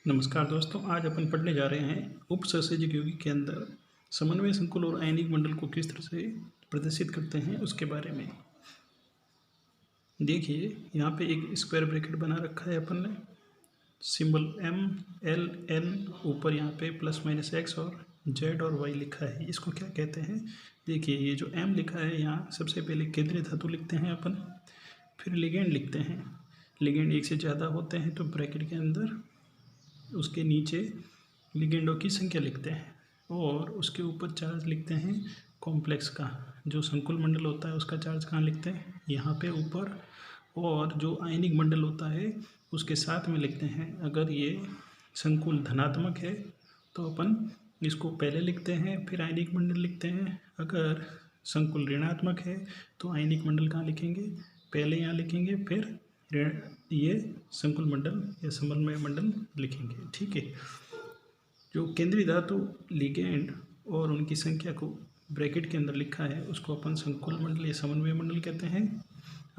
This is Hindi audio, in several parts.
नमस्कार दोस्तों, आज अपन पढ़ने जा रहे हैं उपसर्जक यौगिक के अंदर समन्वय संकुल और आयनिक मंडल को किस तरह से प्रदर्शित करते हैं उसके बारे में। देखिए यहाँ पे एक स्क्वायर ब्रैकेट बना रखा है अपन ने, सिंबल एम एल एन, ऊपर यहाँ पे प्लस माइनस एक्स और जेड और वाई लिखा है। इसको क्या कहते हैं? देखिए ये जो एम लिखा है यहाँ सबसे पहले केंद्रीय धातु लिखते हैं अपन, फिर लिगेंड लिखते हैं। लिगेंड एक से ज़्यादा होते हैं तो ब्रैकेट के अंदर उसके नीचे लिगेंडों की संख्या लिखते हैं और उसके ऊपर चार्ज लिखते हैं कॉम्प्लेक्स का। जो संकुल मंडल होता है उसका चार्ज कहाँ लिखते हैं? यहाँ पे ऊपर। और जो आयनिक मंडल होता है उसके साथ में लिखते हैं। अगर ये संकुल धनात्मक है तो अपन इसको पहले लिखते हैं, फिर आयनिक मंडल लिखते हैं। अगर संकुल ऋणात्मक है तो आयनिक मंडल कहाँ लिखेंगे? पहले यहाँ लिखेंगे, फिर ये संकुल मंडल या समन्वय मंडल लिखेंगे। ठीक है। जो केंद्रीय धातु, लिगेंड और उनकी संख्या को ब्रैकेट के अंदर लिखा है उसको अपन संकुल मंडल या समन्वय मंडल कहते हैं।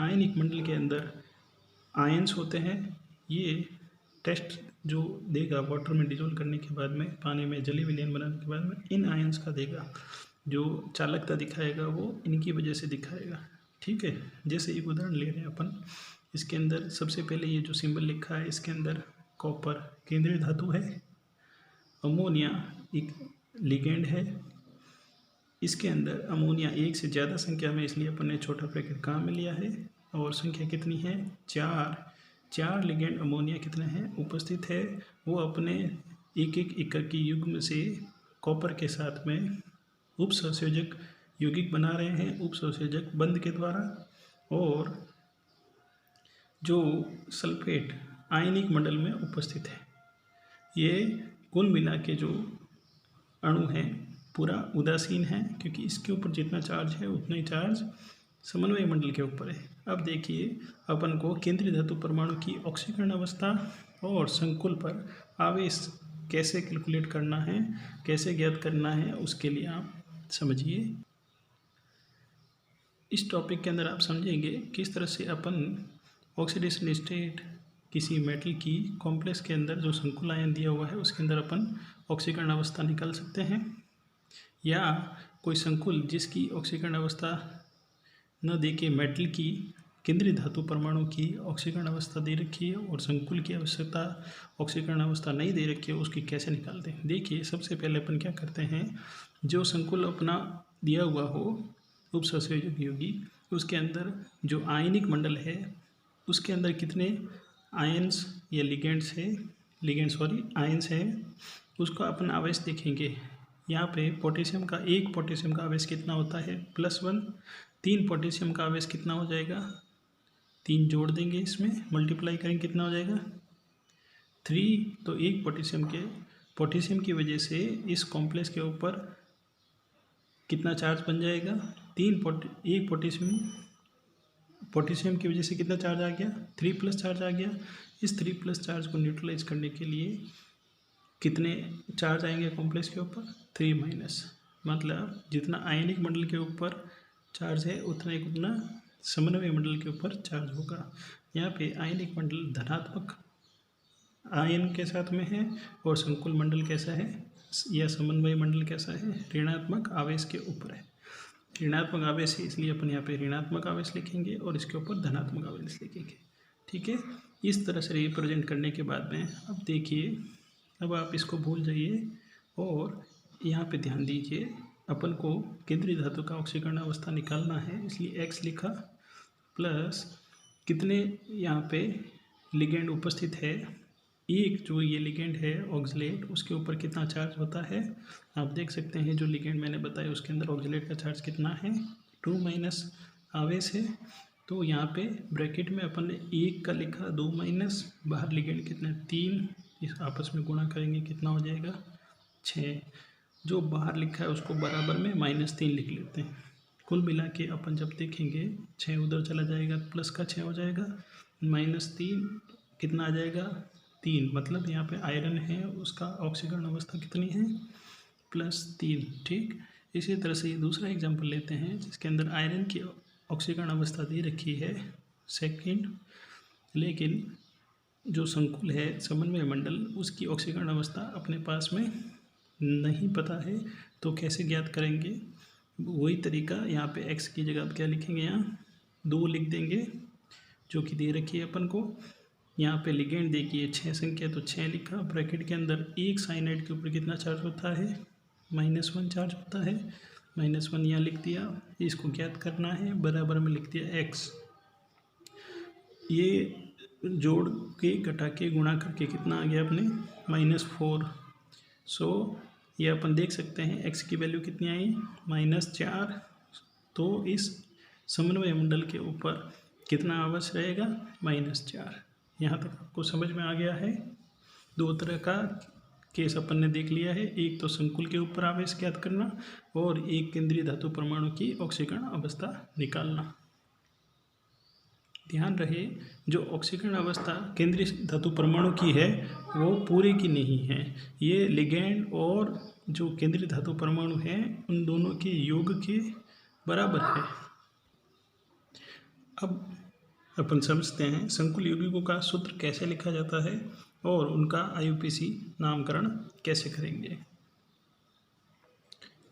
आयनिक मंडल के अंदर आयंस होते हैं। ये टेस्ट जो देगा वाटर में डिजोल्व करने के बाद में, पानी में जलीय विलयन बनाने के बाद में इन आयंस का देगा। जो चालकता दिखाएगा वो इनकी वजह से दिखाएगा। ठीक है। जैसे एक उदाहरण ले रहे हैं अपन, इसके अंदर सबसे पहले ये जो सिंबल लिखा है इसके अंदर कॉपर केंद्रीय धातु है, अमोनिया एक लिगेंड है। इसके अंदर अमोनिया एक से ज़्यादा संख्या में, इसलिए अपन ने छोटा ब्रैकेट कहाँ में लिया है, और संख्या कितनी है? चार लिगेंड अमोनिया कितने हैं उपस्थित है। वो अपने एक एक एकाकी युग्म से कॉपर के साथ में उपसंयोजक यौगिक बना रहे हैं, उपसंयोजक बंध के द्वारा। और जो सल्फेट आयनिक मंडल में उपस्थित है, ये कुल मिला के जो अणु है पूरा उदासीन है, क्योंकि इसके ऊपर जितना चार्ज है उतना ही चार्ज समन्वय मंडल के ऊपर है। अब देखिए अपन को केंद्रीय धातु परमाणु की ऑक्सीकरण अवस्था और संकुल पर आवेश कैसे कैलकुलेट करना है, कैसे ज्ञात करना है, उसके लिए आप समझिए। इस टॉपिक के अंदर आप समझेंगे किस तरह से अपन ऑक्सीडेशन स्टेट किसी मेटल की कॉम्प्लेक्स के अंदर जो संकुल आयन दिया हुआ है उसके अंदर अपन ऑक्सीकरण अवस्था निकाल सकते हैं, या कोई संकुल जिसकी ऑक्सीकरण अवस्था न दे के मेटल की केंद्रीय धातु परमाणु की ऑक्सीकरण अवस्था दे रखी है और संकुल की आवश्यकता ऑक्सीकरण अवस्था नहीं दे रखी है, उसकी कैसे निकालते हैं। देखिए सबसे पहले अपन क्या करते हैं, जो संकुल अपना दिया हुआ हो उपसंयोजक यौगिक, उसके अंदर जो आयनिक मंडल है उसके अंदर कितने आयंस या आयंस है, उसका अपन आवेश देखेंगे। यहाँ पे पोटेशियम का, एक पोटेशियम का आवेश कितना होता है? +1। 3 पोटेशियम का आवेश कितना हो जाएगा? 3 जोड़ देंगे, इसमें मल्टीप्लाई करेंगे, कितना हो जाएगा? 3। तो एक पोटेशियम की वजह से इस कॉम्प्लेक्स के ऊपर कितना चार्ज बन जाएगा? एक पोटेशियम की वजह से कितना चार्ज आ गया? 3+ चार्ज आ गया। इस 3+ चार्ज को न्यूट्रलाइज करने के लिए कितने चार्ज आएंगे कॉम्प्लेक्स के ऊपर? 3-। मतलब जितना आयनिक मंडल के ऊपर चार्ज है उतना समन्वय मंडल के ऊपर चार्ज होगा। यहाँ पे आयनिक मंडल धनात्मक आयन के साथ में है और संकुल मंडल कैसा है, या समन्वय मंडल कैसा है? ऋणात्मक आवेश के ऊपर है। ऋणात्मक आवेश है इसलिए अपन यहाँ पे ऋणात्मक आवेश लिखेंगे और इसके ऊपर धनात्मक आवेश लिखेंगे। ठीक है। इस तरह से रिप्रेजेंट करने के बाद में अब देखिए, अब आप इसको भूल जाइए और यहाँ पे ध्यान दीजिए। अपन को केंद्रीय धातु का ऑक्सीकरण अवस्था निकालना है, इसलिए x लिखा, प्लस कितने यहाँ पे लिगेंड उपस्थित है। एक जो ये लिगेंड है ऑक्सलेट, उसके ऊपर कितना चार्ज होता है आप देख सकते हैं। जो लिगेंड मैंने बताया उसके अंदर ऑक्सलेट का चार्ज कितना है? 2- आवेश है। तो यहाँ पे ब्रैकेट में अपन ने 1 का लिखा, 2-, बाहर लिगेंड कितने? 3। इस आपस में गुणा करेंगे कितना हो जाएगा? 6। जो बाहर लिखा है उसको बराबर में -3 लिख लेते हैं। कुल मिला के अपन जब देखेंगे 6 उधर चला जाएगा, प्लस का 6 हो जाएगा, -3 कितना आ जाएगा? 3। मतलब यहाँ पे आयरन है उसका ऑक्सीकरण अवस्था कितनी है? +3। ठीक। इसी तरह से ये दूसरा एग्जाम्पल लेते हैं जिसके अंदर आयरन की ऑक्सीकरण अवस्था दे रखी है 2, लेकिन जो संकुल है समन्वय मंडल, उसकी ऑक्सीकरण अवस्था अपने पास में नहीं पता है तो कैसे ज्ञात करेंगे? वही तरीका, यहाँ पे x की जगह क्या लिखेंगे, यहाँ 2 लिख देंगे जो कि दे रखी है अपन को। यहाँ पे लिगेंड देखिए 6 संख्या तो 6 लिखा, ब्रैकेट के अंदर एक साइनाइड के ऊपर कितना चार्ज होता है, -1 चार्ज होता है, -1 यहाँ लिख दिया। इसको ज्ञात करना है, बराबर में लिख दिया x। ये जोड़ के घटा के गुणा करके कितना आ गया अपने -4। सो ये अपन देख सकते हैं x की वैल्यू कितनी आई, -4। तो इस समन्वय मंडल के ऊपर कितना आवेश रहेगा, -4। यहाँ तक आपको समझ में आ गया है। 2 तरह का केस अपन ने देख लिया है, एक तो संकुल के ऊपर आवेश ज्ञात करना और एक केंद्रीय धातु परमाणु की ऑक्सीकरण अवस्था निकालना। ध्यान रहे, जो ऑक्सीकरण अवस्था केंद्रीय धातु परमाणु की है वो पूरे की नहीं है, ये लिगैंड और जो केंद्रीय धातु परमाणु है उन दोनों के योग के बराबर है। अब अपन समझते हैं संकुल यौगिकों का सूत्र कैसे लिखा जाता है और उनका IUPAC नामकरण कैसे करेंगे।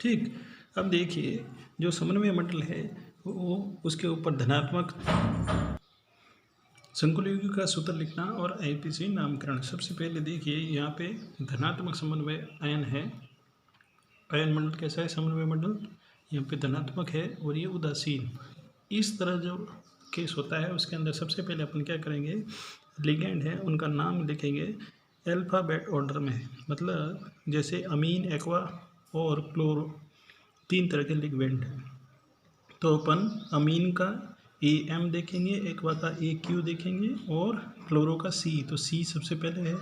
ठीक, अब देखिए जो समन्वय मंडल है वो उसके ऊपर धनात्मक संकुल यौगिक का सूत्र लिखना और IUPAC नामकरण। सबसे पहले देखिए यहाँ पे धनात्मक समन्वय आयन है। आयन मंडल कैसा है, समन्वय मंडल यहाँ पे धनात्मक है और ये उदासीन। इस तरह जो केस होता है उसके अंदर सबसे पहले अपन क्या करेंगे, लिगेंड है उनका नाम लिखेंगे अल्फ़ाबेट ऑर्डर में, मतलब जैसे अमीन, एक्वा और क्लोरो 3 तरह के लिगेंड हैं। तो अपन अमीन का AM देखेंगे, एक्वा का AQ देखेंगे और क्लोरो का C। तो C सबसे पहले है,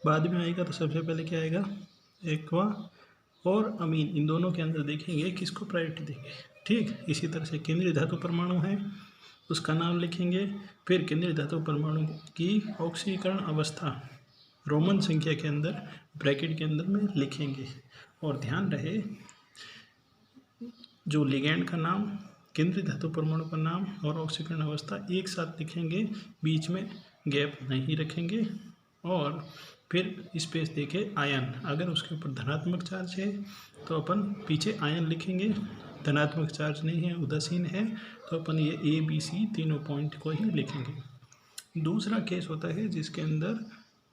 बाद में आएगा तो सबसे पहले क्या आएगा, एक्वा और अमीन। इन दोनों के अंदर देखेंगे किसको प्रायोरिटी देंगे। ठीक, इसी तरह से केंद्रीय धातु परमाणु है उसका नाम लिखेंगे, फिर केंद्रीय धातु परमाणु की ऑक्सीकरण अवस्था रोमन संख्या के अंदर ब्रैकेट के अंदर में लिखेंगे। और ध्यान रहे जो लिगैंड का नाम, केंद्रीय धातु परमाणु का नाम और ऑक्सीकरण अवस्था एक साथ लिखेंगे, बीच में गैप नहीं रखेंगे। और फिर स्पेस देके आयन, अगर उसके ऊपर धनात्मक चार्ज है तो अपन पीछे आयन लिखेंगे, धनात्मक चार्ज नहीं है, उदासीन है, तो अपन ये ABC तीनों पॉइंट को ही लिखेंगे। दूसरा केस होता है जिसके अंदर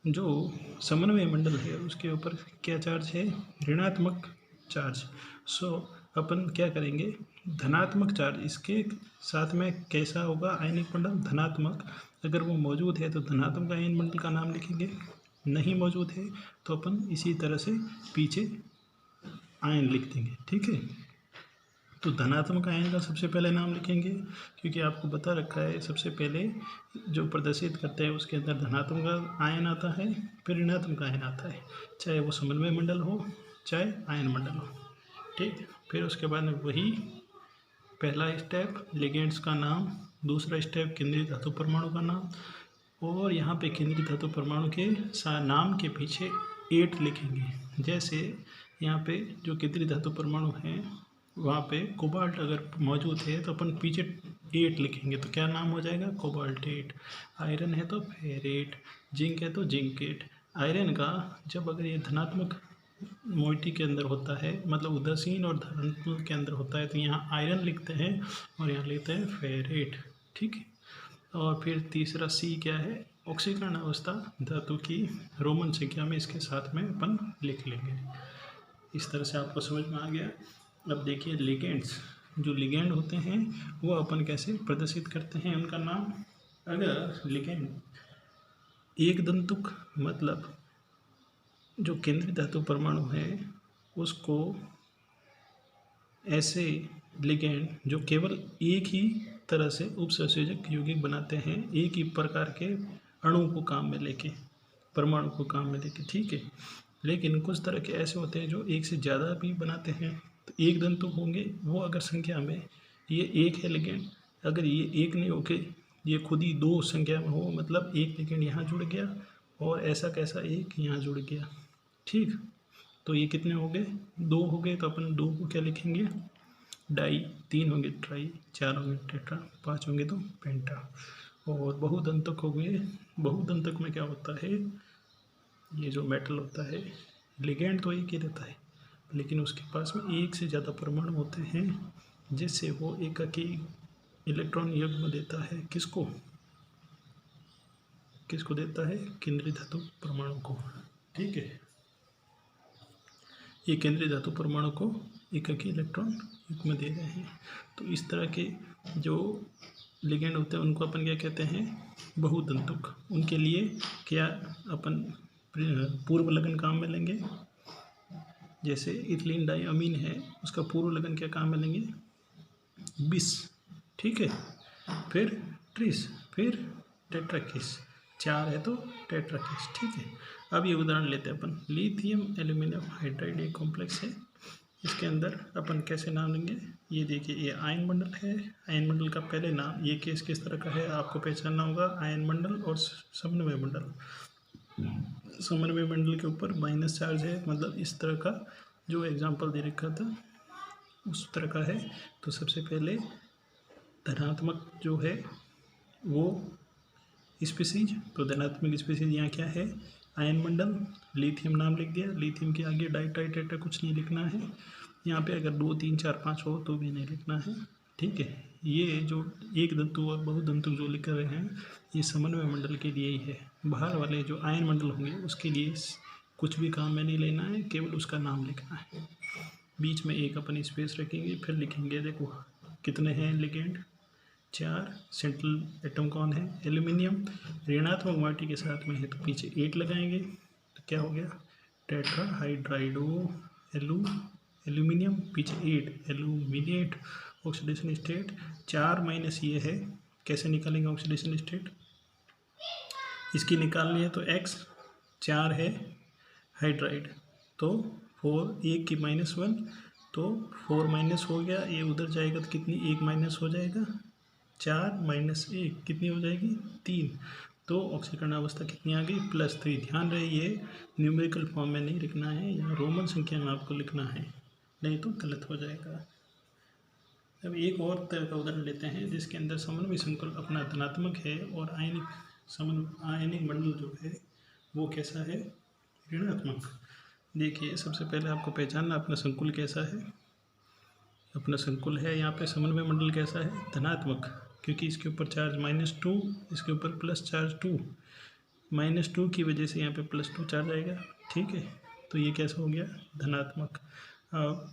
जो समन्वय मंडल है उसके ऊपर क्या चार्ज है, ऋणात्मक चार्ज। सो अपन क्या करेंगे, धनात्मक चार्ज इसके साथ में कैसा होगा, आयनिक मंडल धनात्मक, अगर वो मौजूद है तो धनात्मक आयन मंडल का नाम लिखेंगे, नहीं मौजूद है तो अपन इसी तरह से पीछे आयन लिख देंगे। ठीक है, तो धनात्मक आयन का सबसे पहले नाम लिखेंगे क्योंकि आपको बता रखा है सबसे पहले जो प्रदर्शित करते हैं उसके अंदर धनात्मक आयन आता है, फिर ऋणात्मक आयन आता है, चाहे वो समन्वय मंडल हो चाहे आयन मंडल हो। ठीक, फिर उसके बाद में वही पहला स्टेप लिगेंड्स का नाम, दूसरा स्टेप केंद्रीय धातु परमाणु का नाम, और यहाँ पे केंद्रीय धातु परमाणु के नाम के पीछे 8 लिखेंगे। जैसे यहाँ पे जो केंद्रीय धातु परमाणु है वहाँ पे कोबाल्ट अगर मौजूद है तो अपन पीछे 8 लिखेंगे, तो क्या नाम हो जाएगा, कोबाल्ट 8। आयरन है तो फेरेट, जिंक है तो जिंकेट। आयरन का जब अगर ये धनात्मक मोइटी के अंदर होता है, मतलब उदासीन और धनात्मक के अंदर होता है, तो यहाँ आयरन लिखते हैं और यहाँ लिखते हैं फेरेट। ठीक है, और फिर तीसरा C क्या है, ऑक्सीकरण अवस्था धातु की रोमन संख्या में इसके साथ में अपन लिख लेंगे। इस तरह से आपको समझ में आ गया। अब देखिए लिगेंड्स, जो लिगेंड होते हैं वो अपन कैसे प्रदर्शित करते हैं, उनका नाम। अगर लिगेंड एक दंतुक, मतलब जो केंद्रीय धातु परमाणु है उसको ऐसे लिगेंड जो केवल एक ही तरह से उपसंयोजक यौगिक बनाते हैं, एक ही प्रकार के अणु को काम में लेके, परमाणु को काम में लेके। ठीक है, लेकिन कुछ तरह के ऐसे होते हैं जो एक से ज़्यादा भी बनाते हैं, तो एक दंतुक होंगे वो अगर संख्या में ये एक है लिगेंड, अगर ये एक नहीं होके ये खुद ही 2 संख्या में हो, मतलब एक लिगेंड यहाँ जुड़ गया और ऐसा कैसा एक यहाँ जुड़ गया। ठीक, तो ये कितने हो गए, 2 हो गए, तो अपन 2 को क्या लिखेंगे, डाई, 3 होंगे ट्राई, 4 होंगे टेट्रा, 5 होंगे तो पेंटा। और बहुदंतक हो गए। बहुदंतक में क्या होता है, ये जो मेटल होता है लिगेंड तो एक ही रहता है, लेकिन उसके पास में एक से ज़्यादा परमाणु होते हैं, जिससे वो एकाकी इलेक्ट्रॉन युग्म देता है। किसको किसको देता है? केंद्रीय धातु परमाणु को। ठीक है, ये केंद्रीय धातु परमाणु को एकाकी इलेक्ट्रॉन युग्म दे रहे हैं। तो इस तरह के जो लिगेंड होते हैं उनको अपन क्या कहते हैं? बहुदंतुक। उनके लिए क्या अपन पूर्व लगन काम में लेंगे? जैसे इथिलीन डाइअमीन है, उसका पूर्व लगन क्या काम में लेंगे? बिस। ठीक है, फिर ट्रिस, फिर टेट्राकिस। 4 है तो टेट्राकिस। ठीक है, अब ये उदाहरण लेते हैं अपन। लिथियम एल्यूमिनियम हाइड्राइड एक कॉम्प्लेक्स है, इसके अंदर अपन कैसे नाम लेंगे? ये देखिए, ये आयन मंडल है। आयन मंडल का पहले नाम, ये केस किस तरह का है आपको पहचानना होगा। आयन मंडल और समन्वय मंडल। समन्वय मंडल के ऊपर माइनस चार्ज है, मतलब इस तरह का जो एग्जाम्पल दे रखा था उस तरह का है। तो सबसे पहले धनात्मक जो है वो स्पीसीज, तो धनात्मक स्पीसीज यहाँ क्या है? आयन मंडल। लिथियम नाम लिख दिया, लिथियम के आगे डाई टाई टेट्रा कुछ नहीं लिखना है। यहाँ पे अगर 2 3 4 5 हो तो भी नहीं लिखना है। ठीक है, ये जो एक धातु और बहुधातु जो लिख रहे हैं ये समन्वय मंडल के लिए ही है। बाहर वाले जो आयन मंडल होंगे उसके लिए कुछ भी काम में नहीं लेना है, केवल उसका नाम लिखना है। बीच में एक अपन स्पेस रखेंगे, फिर लिखेंगे देखो कितने हैं लिगेंड? 4। सेंट्रल एटम कौन है? एल्यूमिनियम। ऋणात्मक माटी के साथ में है तो पीछे 8 लगाएंगे, तो क्या हो गया? टेट्राहाइड्राइडो एल्यूमिनियम, पीछे 8 एल्यूमिनेट। ऑक्सीडेशन स्टेट 4 माइनस ये है, कैसे निकालेंगे ऑक्सीडेशन स्टेट? इसकी निकालनी है तो x 4 है हाइड्राइड, तो 4 1 की -1, तो 4 माइनस हो गया, ये उधर जाएगा तो कितनी? 1 माइनस हो जाएगा, 4 माइनस 1 कितनी हो जाएगी? 3। तो ऑक्सीकरण अवस्था कितनी आ गई? +3। ध्यान रहे ये न्यूमेरिकल फॉर्म में नहीं लिखना है, या रोमन संख्या में आपको लिखना है, नहीं तो गलत हो जाएगा। अब एक और तरह का उदाहरण लेते हैं जिसके अंदर समन्वय संकुल अपना धनात्मक है और आयनिक मंडल जो है वो कैसा है? ऋणात्मक। देखिए, सबसे पहले आपको पहचानना अपना संकुल कैसा है। अपना संकुल है यहाँ पे समन्वय मंडल कैसा है? धनात्मक, क्योंकि इसके ऊपर चार्ज -2, इसके ऊपर प्लस चार्ज 2, -2 की वजह से यहाँ पे +2 चार्ज आएगा। ठीक है, तो ये कैसा हो गया? धनात्मक। अब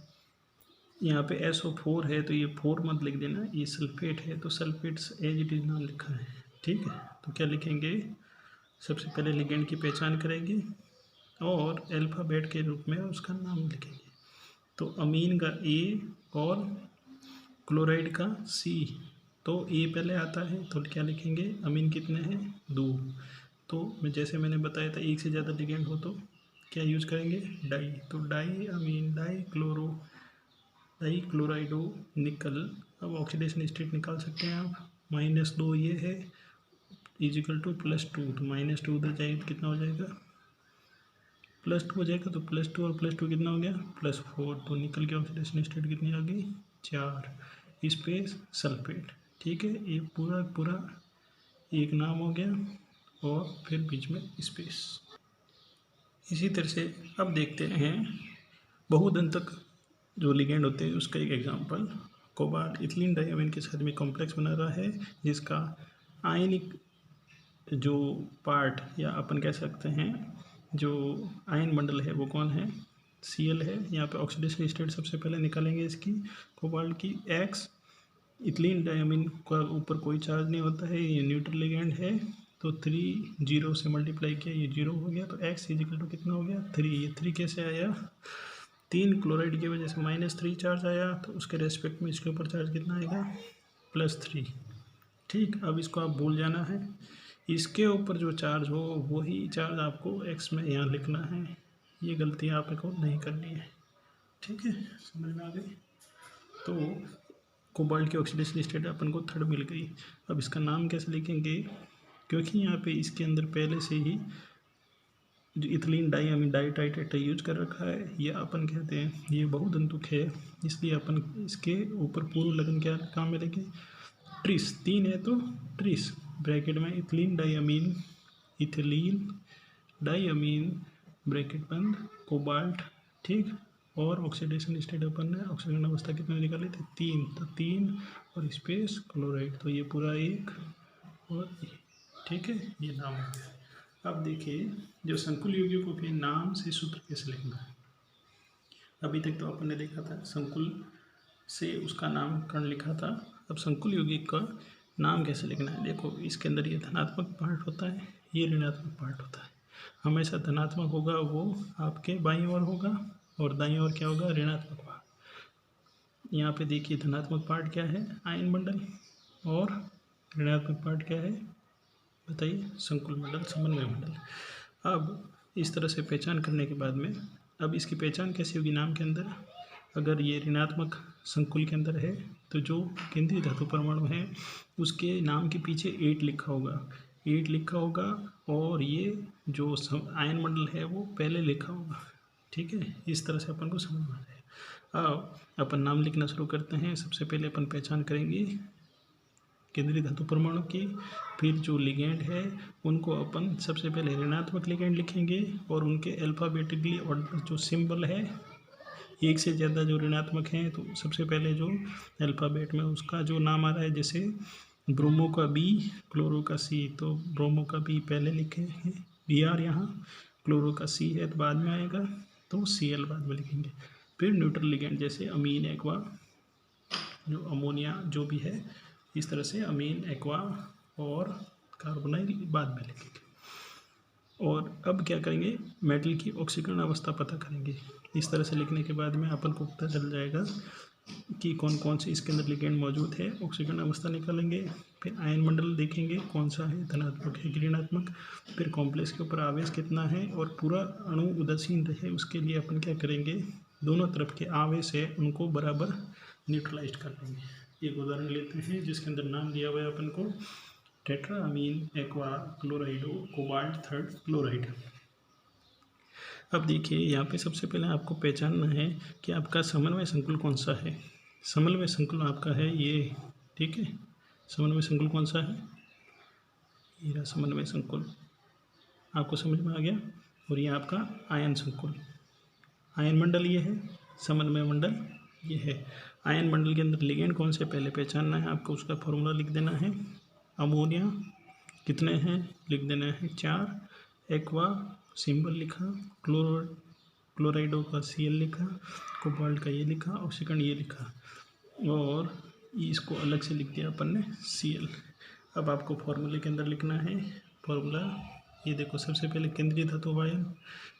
यहाँ पे SO4 है तो ये 4 मत लिख देना, ये सल्फेट है तो सल्फेट्स एज इट इज नाम लिखा है। ठीक है, तो क्या लिखेंगे? सबसे पहले लिगेंड की पहचान करेंगे और अल्फ़ाबेट के रूप में उसका नाम लिखेंगे। तो अमीन का A और क्लोराइड का C, तो A पहले आता है तो क्या लिखेंगे? अमीन कितने हैं? 2। तो जैसे मैंने बताया था एक से ज़्यादा लिगेंड हो तो क्या यूज करेंगे? डाई। तो डाई अमीन डाई क्लोराइडो निकल। अब ऑक्सीडेशन स्टेट निकाल सकते हैं आप। -2 ये है इजिकल टू +2, तो -2 उधर जाएगी तो कितना हो जाएगा? +2 हो जाएगा, तो +2 और +2 कितना हो गया? +4। तो निकल के ऑक्सीडेशन स्टेट कितनी आ गई? 4 स्पेस सल्फेट। ठीक है, ये पूरा पूरा एक नाम हो गया और फिर बीच में स्पेस। इसी तरह से अब देखते हैं बहुदंतक जो लिगेंड होते हैं उसका एक एग्जांपल। कोबाल्ट इथिलीन डाइअमीन के साथ में कॉम्प्लेक्स बना रहा है जिसका आयनिक जो पार्ट, या अपन कह सकते हैं जो आयन मंडल है वो कौन है? Cl है। यहाँ पे ऑक्सीडेशन स्टेट सबसे पहले निकालेंगे इसकी कोबाल्ट की X। इथिलीन डाइअमीन का ऊपर कोई चार्ज नहीं होता है, ये न्यूट्रल लिगेंड है, तो 3 0 से मल्टीप्लाई किया, ये 0 हो गया, तो X इजिकल टू कितना हो गया? 3। ये 3 कैसे आया? 3 क्लोराइड की वजह से -3 चार्ज आया, तो उसके रेस्पेक्ट में इसके ऊपर चार्ज कितना आएगा? +3। ठीक, अब इसको आप भूल जाना है, इसके ऊपर जो चार्ज हो वही चार्ज आपको x में यहाँ लिखना है। ये गलती आपको नहीं करनी है। ठीक है, समझ में आ गई? तो कोबाल्ट की ऑक्सीडेशन स्टेट अपन को 3rd मिल गई। अब इसका नाम कैसे लिखेंगे? क्योंकि यहाँ पे इसके अंदर पहले से ही जो इथिलीन डाइअमीन डाई टाइटेट यूज कर रखा है, ये अपन कहते हैं ये बहुदंतुक है, इसलिए अपन इसके ऊपर पूर्व लगन क्या काम में लेंगे? ट्रिस। 3 है तो ट्रिस। ब्रैकेट में इथिलीन डाइअमीन, इथिलीन डाइअमीन ब्रैकेट बंद, कोबाल्ट, ठीक। और ऑक्सीडेशन स्टेट अपन ने ऑक्सीजन अवस्था कितने निकाली थी 3, तो 3 और स्पेस क्लोराइड, तो ये पूरा 1 और ये, ठीक है, ये नाम हो गया। अब देखिए जो संकुल यौगिकों के नाम से सूत्र कैसे लिखना है। अभी तक तो अपन ने देखा था संकुल से उसका नामकरण लिखा था, अब संकुल यौगिक का नाम कैसे लिखना है। देखो इसके अंदर ये धनात्मक पार्ट होता है, ये ऋणात्मक पार्ट होता है। हमेशा धनात्मक होगा वो आपके बाईं ओर होगा और दाईं ओर क्या होगा, ऋणात्मक होगा। यहाँ पे देखिए धनात्मक पार्ट क्या है, आयन मंडल, और ऋणात्मक पार्ट क्या है बताइए, संकुल मंडल, समन्वय मंडल। अब इस तरह से पहचान करने के बाद में अब इसकी पहचान कैसी होगी नाम के अंदर। अगर ये ऋणात्मक संकुल के अंदर है तो जो केंद्रीय धातु परमाणु है उसके नाम के पीछे 8 लिखा होगा, 8 लिखा होगा, और ये जो आयन मंडल है वो पहले लिखा होगा, ठीक है। इस तरह से अपन को समझ में आ जाएगा। अब अपन नाम लिखना शुरू करते हैं। सबसे पहले अपन पहचान करेंगे केंद्रीय धातु परमाणु की, फिर जो लिगेंड है उनको अपन सबसे पहले ऋणात्मक लिगेंड लिखेंगे और उनके अल्फ़ाबेटिकली ऑर्डर जो सिंबल है, एक से ज़्यादा जो ऋणात्मक हैं तो सबसे पहले जो अल्फ़ाबेट में उसका जो नाम आ रहा है, जैसे ब्रोमो का बी, क्लोरो का सी, तो ब्रोमो का बी पहले लिखे हैं Br यहाँ, क्लोरो का सी है तो बाद में आएगा, तो Cl बाद में लिखेंगे। फिर न्यूट्रल लिगेंड जैसे अमीन, एक्वा, जो अमोनिया जो भी है, इस तरह से अमीन, एक्वा और कार्बोनाइल बाद में लिखेंगे। और अब क्या करेंगे, मेटल की ऑक्सीकरण अवस्था पता करेंगे। इस तरह से लिखने के बाद में अपन को पता चल जाएगा कि कौन कौन से इसके अंदर लिगेंड मौजूद है, ऑक्सीकरण अवस्था निकालेंगे। फिर आयन मंडल देखेंगे कौन सा है, धनात्मक है कि ऋणात्मक, फिर कॉम्प्लेक्स के ऊपर आवेश कितना है और पूरा अणु उदासीन रहे उसके लिए अपन क्या करेंगे, दोनों तरफ के आवेश है उनको बराबर न्यूट्रलाइज कर लेंगे। एक उदाहरण लेते हैं जिसके अंदर नाम दिया हुआ है अपन को टेट्राअमीन एक्वा क्लोराइडो कोबाल्ट थर्ड क्लोराइड। अब देखिए यहाँ पे सबसे पहले आपको पहचानना है कि आपका समन्वय संकुल कौन सा है। समन्वय संकुल आपका है ये, ठीक है। समन्वय संकुल कौन सा है, ये रहा समन्वय संकुल, आपको समझ में आ गया। और ये आपका आयन संकुल, आयन मंडल ये है, समन्वय मंडल ये है। आयन मंडल के अंदर लिगेंड कौन से पहले पहचानना है आपको, उसका फॉर्मूला लिख देना है। अमोनिया कितने हैं लिख देना है 4, एक्वा सिंबल लिखा, क्लोराइडो का Cl लिखा, कोबाल्ट का ये लिखा, ऑक्सीकरण ये लिखा, और इसको अलग से लिख दिया अपन ने Cl। अब आपको फॉर्मूले के अंदर लिखना है फॉर्मूला, ये देखो सबसे पहले केंद्रीय धातु आयन,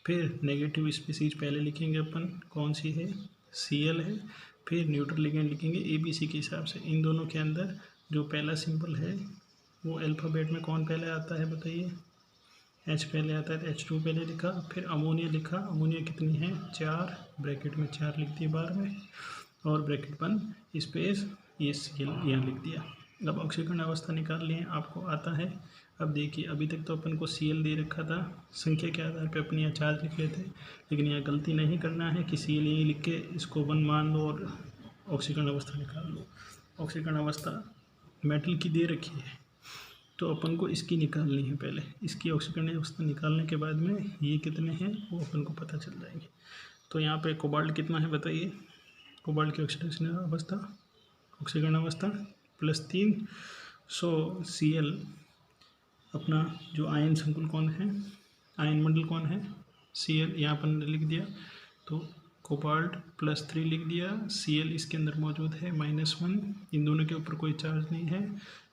फिर नेगेटिव स्पीसीज पहले लिखेंगे अपन, कौन सी है Cl है, फिर न्यूट्रल लिगेंड लिखेंगे ABC के हिसाब से। इन दोनों के अंदर जो पहला सिंबल है वो अल्फ़ाबेट में कौन पहले आता है बताइए, H पहले आता है तो H2 पहले लिखा, फिर अमोनिया लिखा, अमोनिया कितनी है 4, ब्रैकेट में 4 लिख दिए बार में, और ब्रैकेट बंद, स्पेस ये Cl यहाँ लिख दिया। अब ऑक्सीकरण अवस्था निकाल लिए आपको आता है। अब देखिए अभी तक तो अपन को Cl दे रखा था, संख्या के आधार पे अपन यहाँ चार्ज लिख लेते, लेकिन यहाँ गलती नहीं करना है कि Cl यही लिख के इसको 1 मान लो और ऑक्सीकरण अवस्था निकाल लो। ऑक्सीकरण अवस्था मेटल की दे रखी है तो अपन को इसकी निकालनी है पहले, इसकी ऑक्सीकरण अवस्था निकालने के बाद में ये कितने हैं वो अपन को पता चल जाएंगे। तो यहाँ पे कोबाल्ट कितना है बताइए, कोबाल्ट की ऑक्सीडेशन अवस्था, ऑक्सीकरण अवस्था +3, सो Cl अपना जो आयन संकुल कौन है, आयन मंडल कौन है Cl, यहाँ अपन ने लिख दिया, तो कोबाल्ट +3 लिख दिया, Cl इसके अंदर मौजूद है -1, इन दोनों के ऊपर कोई चार्ज नहीं है,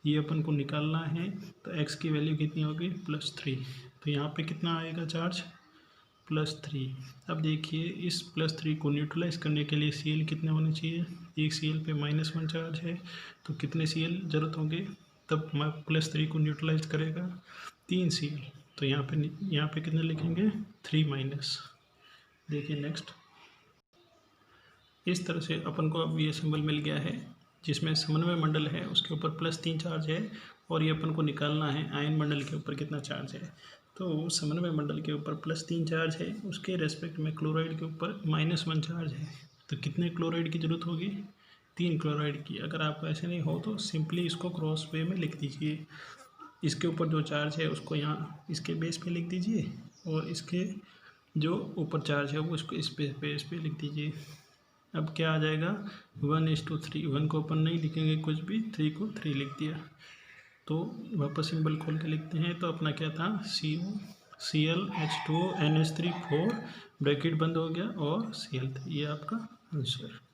ये अपन को निकालना है। तो x की वैल्यू कितनी होगी +3, तो यहाँ पे कितना आएगा चार्ज +3। अब देखिए इस +3 को न्यूट्रलाइज करने के लिए Cl कितने होने चाहिए, एक Cl पे -1 चार्ज है तो कितने Cl ज़रूरत होंगे, तब +3 को न्यूट्रलाइज करेगा 3 Cl, तो यहाँ पे कितने लिखेंगे 3-। देखिए नेक्स्ट, इस तरह से अपन को अब ये सिंबल मिल गया है जिसमें समन्वय मंडल है उसके ऊपर +3 चार्ज है, और ये अपन को निकालना है आयन मंडल के ऊपर कितना चार्ज है। तो समन्वय मंडल के ऊपर +3 चार्ज है, उसके रेस्पेक्ट में क्लोराइड के ऊपर -1 चार्ज है, तो कितने क्लोराइड की ज़रूरत होगी 3 क्लोराइड की। अगर आपको ऐसे नहीं हो तो सिंपली इसको क्रॉस वे में लिख दीजिए, इसके ऊपर जो चार्ज है उसको यहाँ इसके बेस पे लिख दीजिए और इसके जो ऊपर चार्ज है वो इसको इस बेस पे लिख दीजिए। अब क्या आ जाएगा 1:3। 1 को अपन नहीं लिखेंगे कुछ भी, 3 को 3 लिख दिया। तो वापस सिंबल खोल के लिखते हैं। तो अपना क्या था ClH2NH3 4 ब्रैकेट बंद हो गया और Cl3, ये आपका आंसर।